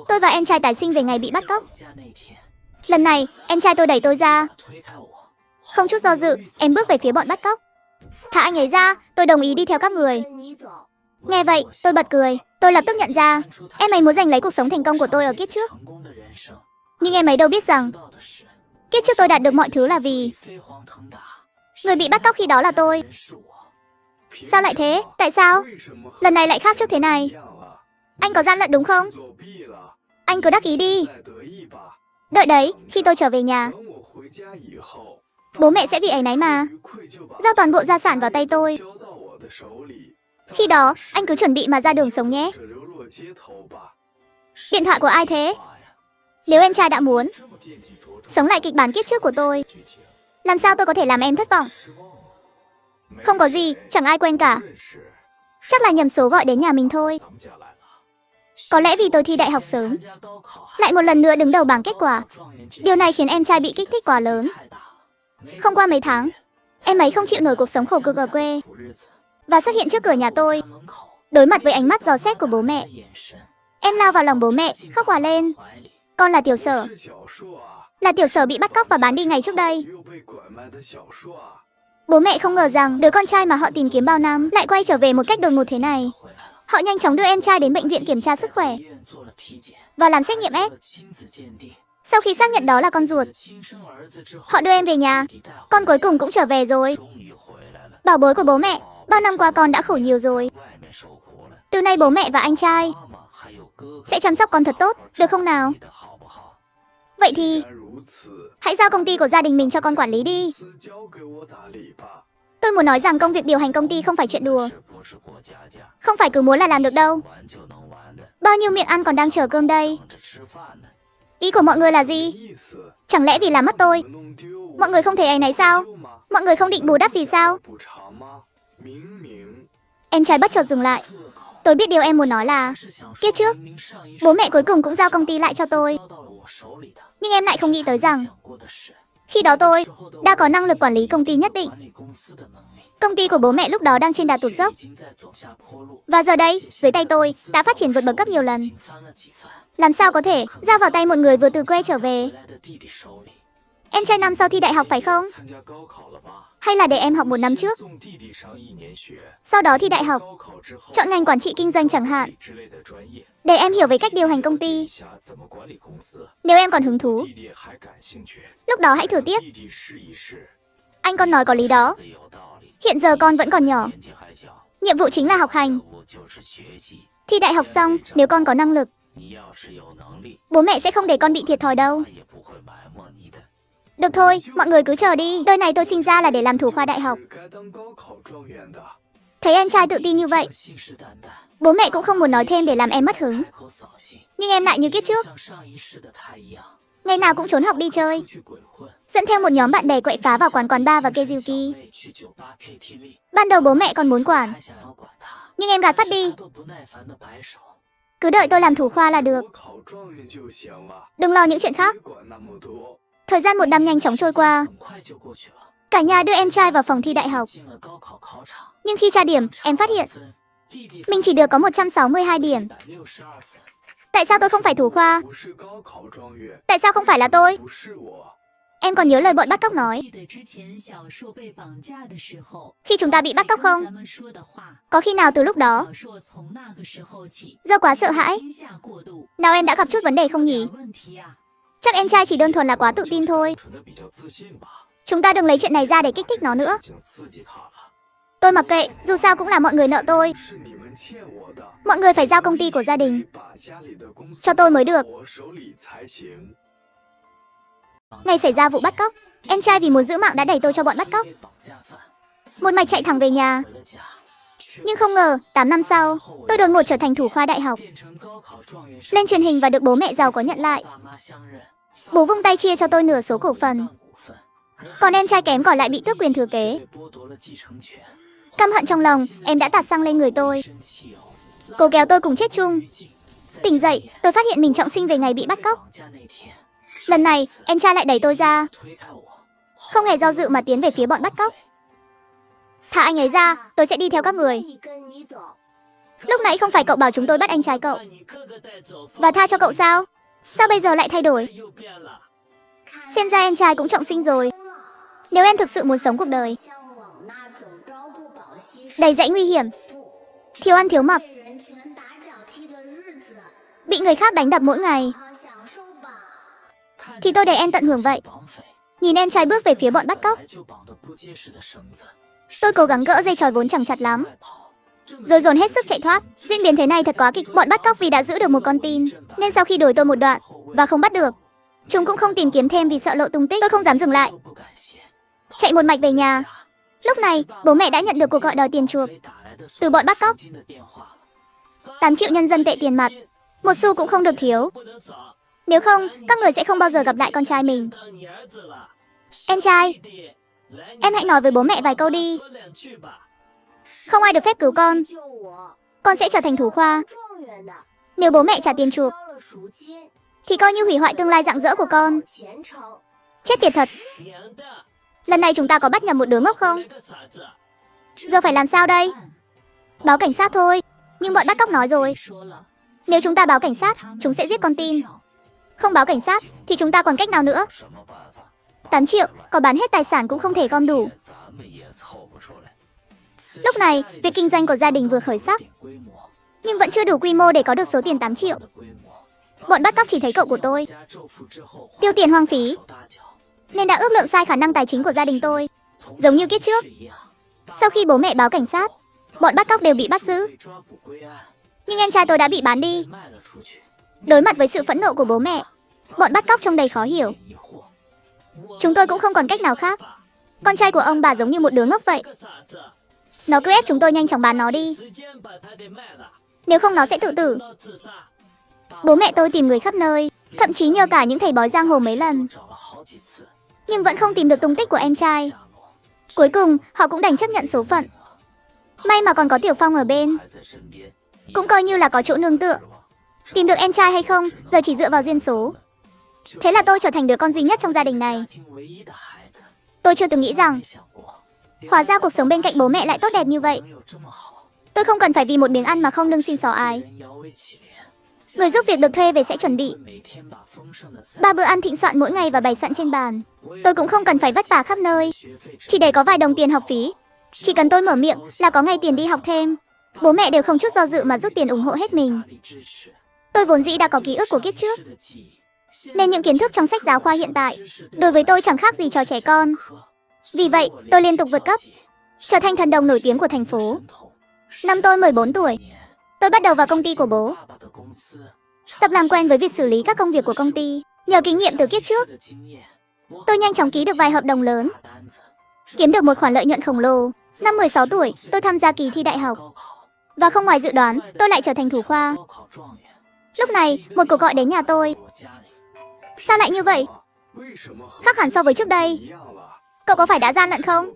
Tôi và em trai tái sinh về ngày bị bắt cóc. Lần này, em trai tôi đẩy tôi ra. Không chút do dự, em bước về phía bọn bắt cóc. Thả anh ấy ra, tôi đồng ý đi theo các người. Nghe vậy, tôi bật cười. Tôi lập tức nhận ra, em ấy muốn giành lấy cuộc sống thành công của tôi ở kiếp trước. Nhưng em ấy đâu biết rằng, kiếp trước tôi đạt được mọi thứ là vì người bị bắt cóc khi đó là tôi. Sao lại thế? Tại sao? Lần này lại khác trước thế này. Anh có gian lận đúng không? Anh cứ đắc ý đi. Đợi đấy, khi tôi trở về nhà, bố mẹ sẽ vì áy náy mà giao toàn bộ gia sản vào tay tôi. Khi đó, anh cứ chuẩn bị mà ra đường sống nhé. Điện thoại của ai thế? Nếu em trai đã muốn sống lại kịch bản kiếp trước của tôi, làm sao tôi có thể làm em thất vọng? Không có gì, chẳng ai quen cả. Chắc là nhầm số gọi đến nhà mình thôi. Có lẽ vì tôi thi đại học sớm, lại một lần nữa đứng đầu bảng kết quả. Điều này khiến em trai bị kích thích quá lớn. Không qua mấy tháng, em ấy không chịu nổi cuộc sống khổ cực ở quê và xuất hiện trước cửa nhà tôi. Đối mặt với ánh mắt dò xét của bố mẹ, em lao vào lòng bố mẹ, khóc òa lên. Con là Tiểu Sở. Là Tiểu Sở bị bắt cóc và bán đi ngày trước đây. Bố mẹ không ngờ rằng đứa con trai mà họ tìm kiếm bao năm lại quay trở về một cách đột ngột thế này. Họ nhanh chóng đưa em trai đến bệnh viện kiểm tra sức khỏe và làm xét nghiệm S. Sau khi xác nhận đó là con ruột, họ đưa em về nhà. Con cuối cùng cũng trở về rồi. Bảo bối của bố mẹ, bao năm qua con đã khổ nhiều rồi. Từ nay bố mẹ và anh trai sẽ chăm sóc con thật tốt, được không nào? Vậy thì hãy giao công ty của gia đình mình cho con quản lý đi. Tôi muốn nói rằng công việc điều hành công ty không phải chuyện đùa. Không phải cứ muốn là làm được đâu. Bao nhiêu miệng ăn còn đang chờ cơm đây. Ý của mọi người là gì? Chẳng lẽ vì làm mất tôi, mọi người không thể áy náy sao? Mọi người không định bù đắp gì sao? Em trai bất chợt dừng lại. Tôi biết điều em muốn nói là kiếp trước, bố mẹ cuối cùng cũng giao công ty lại cho tôi. Nhưng em lại không nghĩ tới rằng khi đó tôi đã có năng lực quản lý công ty nhất định. Công ty của bố mẹ lúc đó đang trên đà tụt dốc. Và giờ đây, dưới tay tôi đã phát triển vượt bậc cấp nhiều lần. Làm sao có thể giao vào tay một người vừa từ quê trở về? Em trai năm sau thi đại học phải không? Hay là để em học một năm trước, sau đó thi đại học, chọn ngành quản trị kinh doanh chẳng hạn, để em hiểu về cách điều hành công ty. Nếu em còn hứng thú, lúc đó hãy thử tiếp. Anh con nói có lý đó. Hiện giờ con vẫn còn nhỏ. Nhiệm vụ chính là học hành. Thi đại học xong, nếu con có năng lực, bố mẹ sẽ không để con bị thiệt thòi đâu. Được thôi, mọi người cứ chờ đi. Đời này tôi sinh ra là để làm thủ khoa đại học. Thấy em trai tự tin như vậy, bố mẹ cũng không muốn nói thêm để làm em mất hứng. Nhưng em lại như kiếp trước, ngày nào cũng trốn học đi chơi, dẫn theo một nhóm bạn bè quậy phá vào quán bar và karaoke. Ban đầu bố mẹ còn muốn quản, nhưng em gạt phát đi. Cứ đợi tôi làm thủ khoa là được. Đừng lo những chuyện khác. Thời gian một năm nhanh chóng trôi qua. Cả nhà đưa em trai vào phòng thi đại học. Nhưng khi tra điểm, em phát hiện mình chỉ được có 162 điểm. Tại sao tôi không phải thủ khoa? Tại sao không phải là tôi? Em còn nhớ lời bọn bắt cóc nói khi chúng ta bị bắt cóc không? Có khi nào từ lúc đó, do quá sợ hãi, nào em đã gặp chút vấn đề không nhỉ? Chắc em trai chỉ đơn thuần là quá tự tin thôi. Chúng ta đừng lấy chuyện này ra để kích thích nó nữa. Tôi mặc kệ, dù sao cũng là mọi người nợ tôi. Mọi người phải giao công ty của gia đình cho tôi mới được. Ngày xảy ra vụ bắt cóc, em trai vì muốn giữ mạng đã đẩy tôi cho bọn bắt cóc. Một mạch chạy thẳng về nhà. Nhưng không ngờ, 8 năm sau, tôi đột ngột trở thành thủ khoa đại học. Lên truyền hình và được bố mẹ giàu có nhận lại. Bố vung tay chia cho tôi nửa số cổ phần. Còn em trai kém cỏi lại bị tước quyền thừa kế. Căm hận trong lòng, em đã tạt xăng lên người tôi. Cô kéo tôi cùng chết chung. Tỉnh dậy, tôi phát hiện mình trọng sinh về ngày bị bắt cóc. Lần này, em trai lại đẩy tôi ra. Không hề do dự mà tiến về phía bọn bắt cóc. Thả anh ấy ra, tôi sẽ đi theo các người. Lúc nãy không phải cậu bảo chúng tôi bắt anh trai cậu và tha cho cậu sao? Sao bây giờ lại thay đổi? Xem ra em trai cũng trọng sinh rồi. Nếu em thực sự muốn sống cuộc đời đầy dẫy nguy hiểm, thiếu ăn thiếu mặc, bị người khác đánh đập mỗi ngày, thì tôi để em tận hưởng vậy. Nhìn em trai bước về phía bọn bắt cóc, tôi cố gắng gỡ dây chói vốn chẳng chặt lắm, rồi dồn hết sức chạy thoát. Diễn biến thế này thật quá kịch. Bọn bắt cóc vì đã giữ được một con tin, nên sau khi đuổi tôi một đoạn và không bắt được, chúng cũng không tìm kiếm thêm vì sợ lộ tung tích. Tôi không dám dừng lại, chạy một mạch về nhà. Lúc này, bố mẹ đã nhận được cuộc gọi đòi tiền chuộc từ bọn bắt cóc. 8 triệu nhân dân tệ tiền mặt, một xu cũng không được thiếu. Nếu không, các người sẽ không bao giờ gặp lại con trai mình. Em trai, em hãy nói với bố mẹ vài câu đi. Không ai được phép cứu con sẽ trở thành thủ khoa. Nếu bố mẹ trả tiền chuộc, thì coi như hủy hoại tương lai rạng rỡ của con. Chết tiệt thật. Lần này chúng ta có bắt nhầm một đứa ngốc không? Giờ phải làm sao đây? Báo cảnh sát thôi. Nhưng bọn bắt cóc nói rồi, nếu chúng ta báo cảnh sát, chúng sẽ giết con tin. Không báo cảnh sát, thì chúng ta còn cách nào nữa? 8 triệu, có bán hết tài sản cũng không thể gom đủ. Lúc này, việc kinh doanh của gia đình vừa khởi sắc, nhưng vẫn chưa đủ quy mô để có được số tiền 8 triệu. Bọn bắt cóc chỉ thấy cậu của tôi tiêu tiền hoang phí, nên đã ước lượng sai khả năng tài chính của gia đình tôi. Giống như kiếp trước, sau khi bố mẹ báo cảnh sát, bọn bắt cóc đều bị bắt giữ. Nhưng em trai tôi đã bị bán đi. Đối mặt với sự phẫn nộ của bố mẹ, bọn bắt cóc trông đầy khó hiểu. Chúng tôi cũng không còn cách nào khác. Con trai của ông bà giống như một đứa ngốc vậy. Nó cứ ép chúng tôi nhanh chóng bán nó đi, nếu không nó sẽ tự tử. Bố mẹ tôi tìm người khắp nơi, thậm chí nhờ cả những thầy bói giang hồ mấy lần, nhưng vẫn không tìm được tung tích của em trai. Cuối cùng, họ cũng đành chấp nhận số phận. May mà còn có Tiểu Phong ở bên, cũng coi như là có chỗ nương tựa. Tìm được em trai hay không, giờ chỉ dựa vào duyên số. Thế là tôi trở thành đứa con duy nhất trong gia đình này. Tôi chưa từng nghĩ rằng hóa ra cuộc sống bên cạnh bố mẹ lại tốt đẹp như vậy. Tôi không cần phải vì một miếng ăn mà không lưng xin xỏ ái. Người giúp việc được thuê về sẽ chuẩn bị 3 bữa ăn thịnh soạn mỗi ngày và bày sẵn trên bàn. Tôi cũng không cần phải vất vả khắp nơi, chỉ để có vài đồng tiền học phí. Chỉ cần tôi mở miệng là có ngay tiền đi học thêm. Bố mẹ đều không chút do dự mà rút tiền ủng hộ hết mình. Tôi vốn dĩ đã có ký ức của kiếp trước, nên những kiến thức trong sách giáo khoa hiện tại đối với tôi chẳng khác gì trò trẻ con. Vì vậy, tôi liên tục vượt cấp, trở thành thần đồng nổi tiếng của thành phố. Năm tôi 14 tuổi, tôi bắt đầu vào công ty của bố, tập làm quen với việc xử lý các công việc của công ty. Nhờ kinh nghiệm từ kiếp trước, tôi nhanh chóng ký được vài hợp đồng lớn, kiếm được một khoản lợi nhuận khổng lồ. Năm 16 tuổi, tôi tham gia kỳ thi đại học, và không ngoài dự đoán, tôi lại trở thành thủ khoa. Lúc này, một cuộc gọi đến nhà tôi. Sao lại như vậy? Khác hẳn so với trước đây. Cậu có phải đã gian lận không?